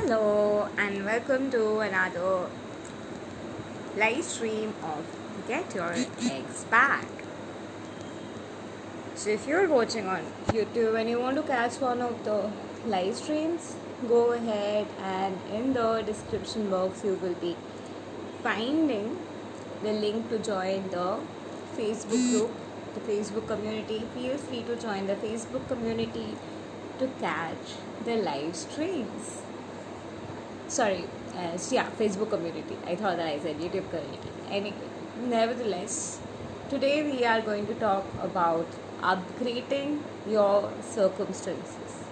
Hello and welcome to another live stream of Get Your Eggs Back. So if you're watching on YouTube and you want to catch one of the live streams, go ahead and in the description box you will be finding the link to join the Facebook group, the Facebook community. Feel free to join the Facebook community to catch the live streams. Facebook community. I thought that I said YouTube community. Anyway, nevertheless, today we are going to talk about upgrading your circumstances.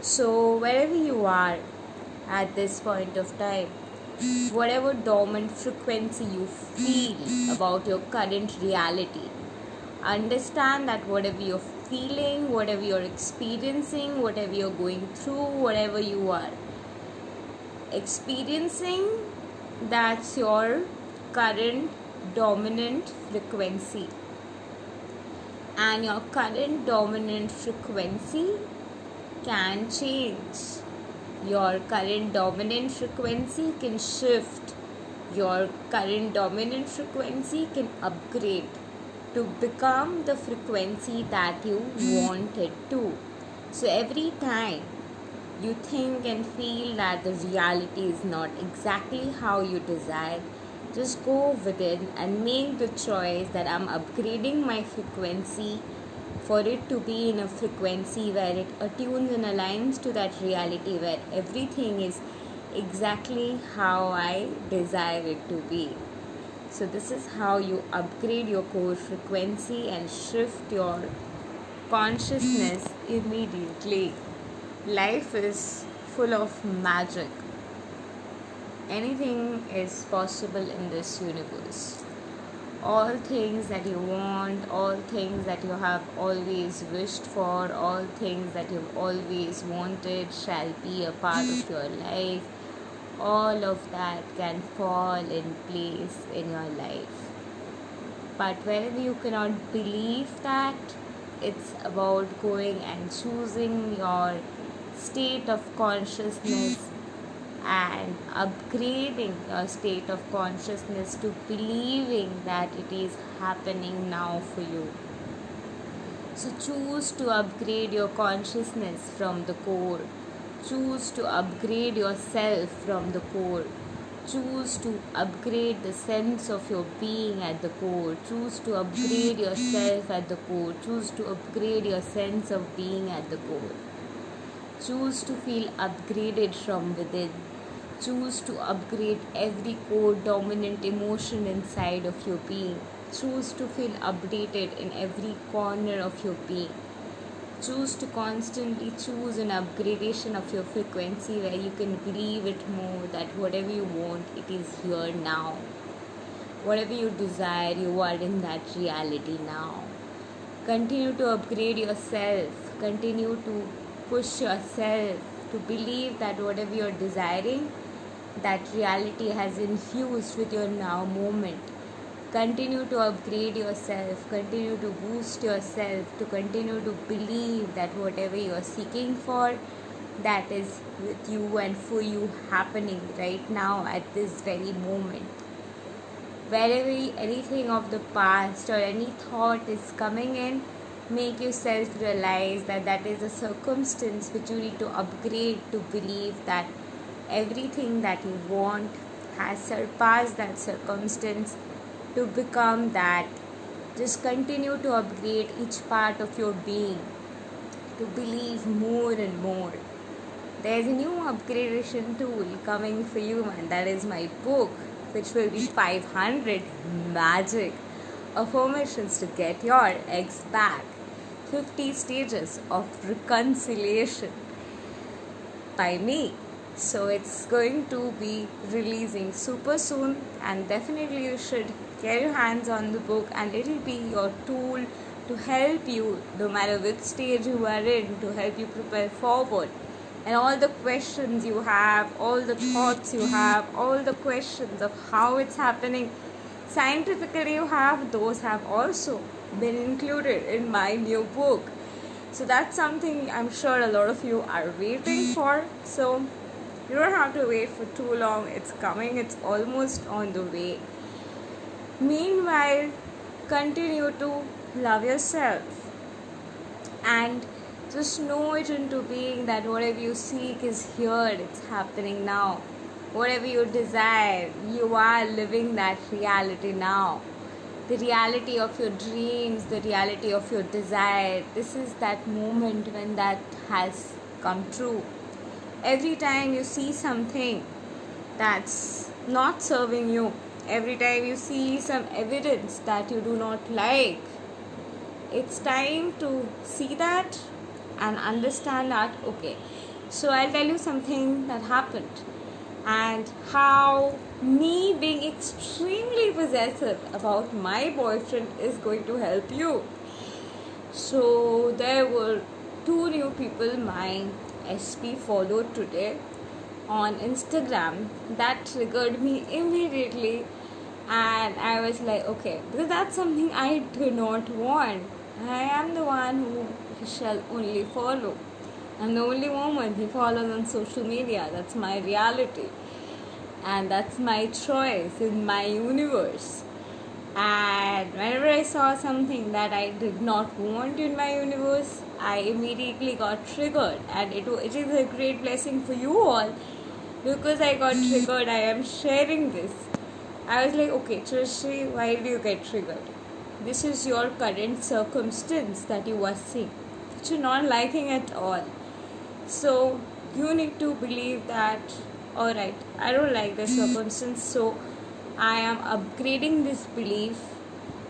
So, wherever you are at this point of time, whatever dormant frequency you feel about your current reality, understand that whatever you're feeling, whatever you're experiencing, whatever you're going through, whatever you are experiencing, that's your current dominant frequency, and your current dominant frequency can change. Your current dominant frequency can shift. Your current dominant frequency can upgrade to become the frequency that you want it to. So every time you think and feel that the reality is not exactly how you desire, just go within and make the choice that I'm upgrading my frequency for it to be in a frequency where it attunes and aligns to that reality, where everything is exactly how I desire it to be. So this is how you upgrade your core frequency and shift your consciousness immediately. Life is full of magic. Anything is possible in this universe. All things that you want, all things that you have always wished for, all things that you've always wanted shall be a part of your life. All of that can fall in place in your life. But wherever you cannot believe that, it's about going and choosing your state of consciousness and upgrading your state of consciousness to believing that it is happening now for you. So choose to upgrade your consciousness from the core. Choose to upgrade yourself from the core. Choose to upgrade the sense of your being at the core. Choose to upgrade yourself at the core. Choose to upgrade your sense of being at the core. Choose to feel upgraded from within. Choose to upgrade every core dominant emotion inside of your being. Choose to feel updated in every corner of your being. Choose to constantly choose an upgradation of your frequency where you can believe it more that whatever you want, it is here now. Whatever you desire, you are in that reality now. Continue to upgrade yourself. Continue to push yourself to believe that whatever you're desiring, that reality has infused with your now moment. Continue to upgrade yourself, continue to boost yourself, to continue to believe that whatever you're seeking for, that is with you and for you happening right now at this very moment. Wherever anything of the past or any thought is coming in, make yourself realize that that is a circumstance which you need to upgrade to believe that everything that you want has surpassed that circumstance to become that. Just continue to upgrade each part of your being to believe more and more. There's a new upgradation tool coming for you, man. That is my book, which will be 500 magic affirmations to get your eggs back. 50 stages of reconciliation by me. So it's going to be releasing super soon, and definitely you should get your hands on the book, and it will be your tool to help you no matter which stage you are in, to help you prepare forward. And all the questions you have, all the thoughts you have, all the questions of how it's happening scientifically you have, those have also been included in my new book. So that's something I'm sure a lot of you are waiting for. So You don't have to wait for too long. It's coming. It's almost on the way. Meanwhile, continue to love yourself and just know it into being that whatever you seek is here, it's happening now. Whatever you desire, you are living that reality now. The reality of your dreams, the reality of your desire. This is that moment when that has come true. Every time you see something that's not serving you, every time you see some evidence that you do not like, it's time to see that and understand that, okay, so I'll tell you something that happened and how me being extremely possessive about my boyfriend is going to help you. So there were 2 new people my SP followed today on Instagram that triggered me immediately, and I was like, okay, because that's something I do not want. I am the one who he shall only follow. I'm the only woman he follows on social media. That's my reality. And that's my choice in my universe. And whenever I saw something that I did not want in my universe, I immediately got triggered. And it is a great blessing for you all. Because I got triggered, I am sharing this. I was like, okay, Trishri, why do you get triggered? This is your current circumstance that you are seeing, which you're not liking at all. So you need to believe that, alright, I don't like this circumstance, so I am upgrading this belief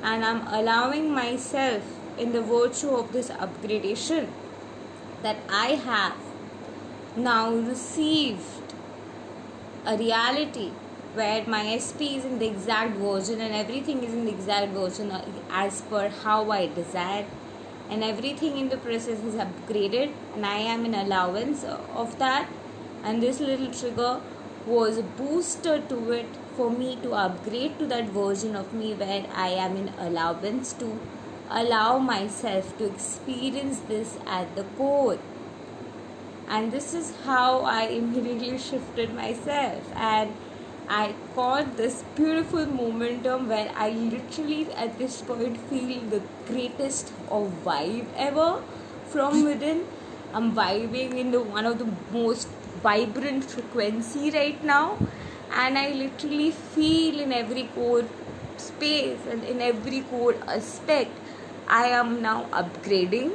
and I'm allowing myself in the virtue of this upgradation that I have now received a reality where my SP is in the exact version and everything is in the exact version as per how I desire, and everything in the process is upgraded and I am in allowance of that, and this little trigger was a booster to it for me to upgrade to that version of me where I am in allowance to allow myself to experience this at the core. And this is how I immediately shifted myself, and I caught this beautiful momentum where I literally at this point feel the greatest of vibe ever from within. I'm vibing in the one of the most vibrant frequency right now, and I literally feel in every core space and in every core aspect I am now upgrading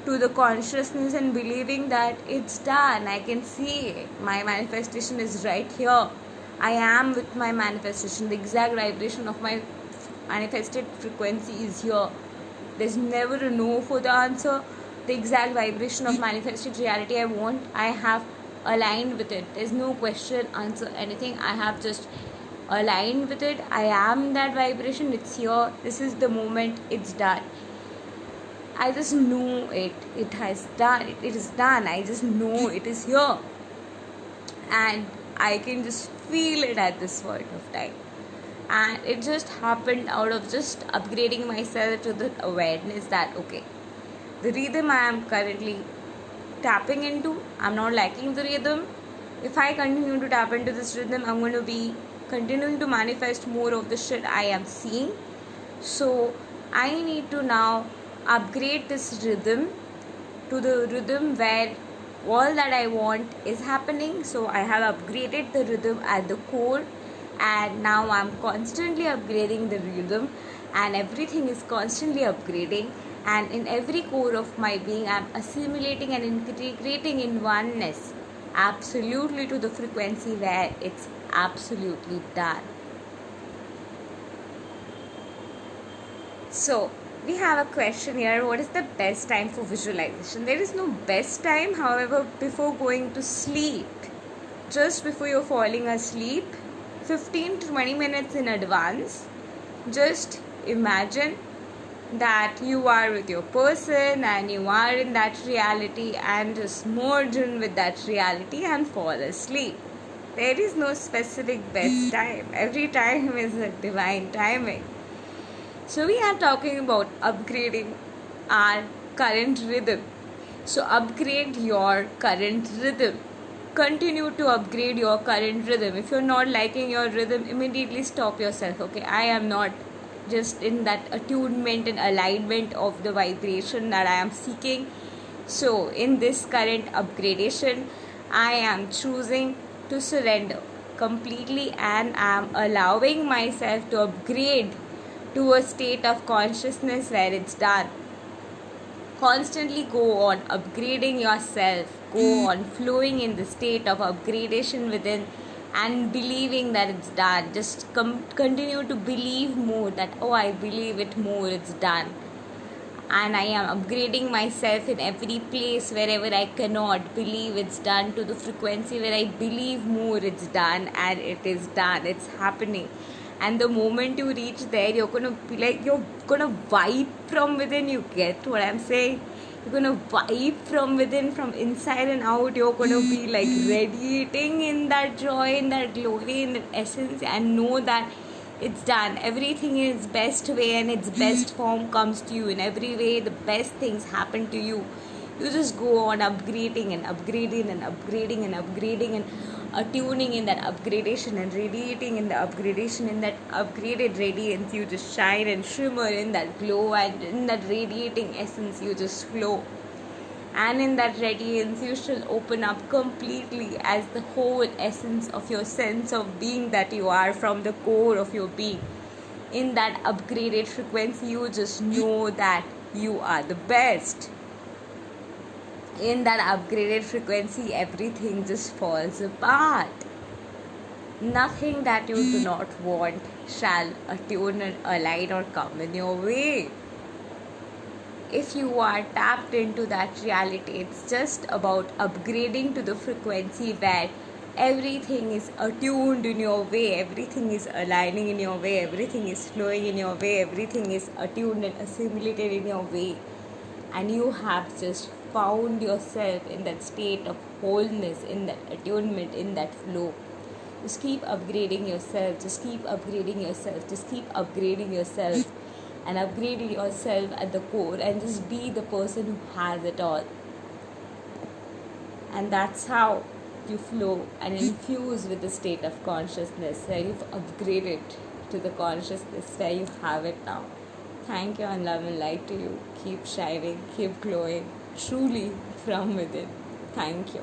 to the consciousness and believing that it's done. I can see it. My manifestation is right here. I am with my manifestation. The exact vibration of my manifested frequency is here. There's never a no for the answer. The exact vibration of manifested reality I want, I have aligned with it. There's no question, answer, anything. I have just aligned with it. I am that vibration. It's here. This is the moment. It's done. I just know it. It has done. It is done. I just know it is here. And I can just feel it at this point of time. And it just happened out of just upgrading myself to the awareness that, okay, the rhythm I am currently tapping into, I'm not liking the rhythm. If I continue to tap into this rhythm, I'm going to be continuing to manifest more of the shit I am seeing. So I need to now upgrade this rhythm to the rhythm where all that I want is happening. So I have upgraded the rhythm at the core, and now I'm constantly upgrading the rhythm, and everything is constantly upgrading, and in every core of my being I'm assimilating and integrating in oneness absolutely to the frequency where it's absolutely done. So we have a question here. What is the best time for visualization? There is no best time. However, before going to sleep, just before you're falling asleep, 15 to 20 minutes in advance, just imagine that you are with your person and you are in that reality, and just merge in with that reality and fall asleep. There is no specific best time. Every time is a divine timing. So we are talking about upgrading our current rhythm. So upgrade your current rhythm. continue to upgrade your current rhythm. If you're not liking your rhythm, immediately stop yourself. Okay, I am not just in that attunement and alignment of the vibration that I am seeking. So in this current upgradation, I am choosing to surrender completely, and I am allowing myself to upgrade to a state of consciousness where it's done. Constantly go on upgrading yourself, go on flowing in the state of upgradation within, and believing that it's done. Just continue to believe more that, oh, I believe it more, it's done. And I am upgrading myself in every place wherever I cannot believe it's done, to the frequency where I believe more it's done, and it is done, it's happening. And the moment you reach there, you're gonna be like, you're gonna vibe from within. You get what I'm saying? You're gonna vibe from within, from inside and out. You're gonna be like radiating in that joy, in that glory, in that essence, and know that it's done. Everything in its best way and its best form comes to you. In every way, the best things happen to you. You just go on upgrading and upgrading and upgrading and upgrading and attuning in that upgradation and radiating in the upgradation, in that upgraded radiance. You just shine and shimmer in that glow, and in that radiating essence you just flow. And in that radiance you shall open up completely as the whole essence of your sense of being that you are, from the core of your being. In that upgraded frequency, you just know that you are the best. In that upgraded frequency, everything just falls apart. Nothing that you do not want shall attune and align or come in your way. If you are tapped into that reality, it's just about upgrading to the frequency where everything is attuned in your way, everything is aligning in your way, everything is flowing in your way, everything is attuned and assimilated in your way. And you have just found yourself in that state of wholeness, in that attunement, in that flow. Just keep upgrading yourself, just keep upgrading yourself, just keep upgrading yourself, and upgrading yourself at the core, and just be the person who has it all. And that's how you flow and infuse with the state of consciousness where you've upgraded to the consciousness where you have it now. Thank you, and love and light to you. Keep shining, keep glowing, truly from within. Thank you.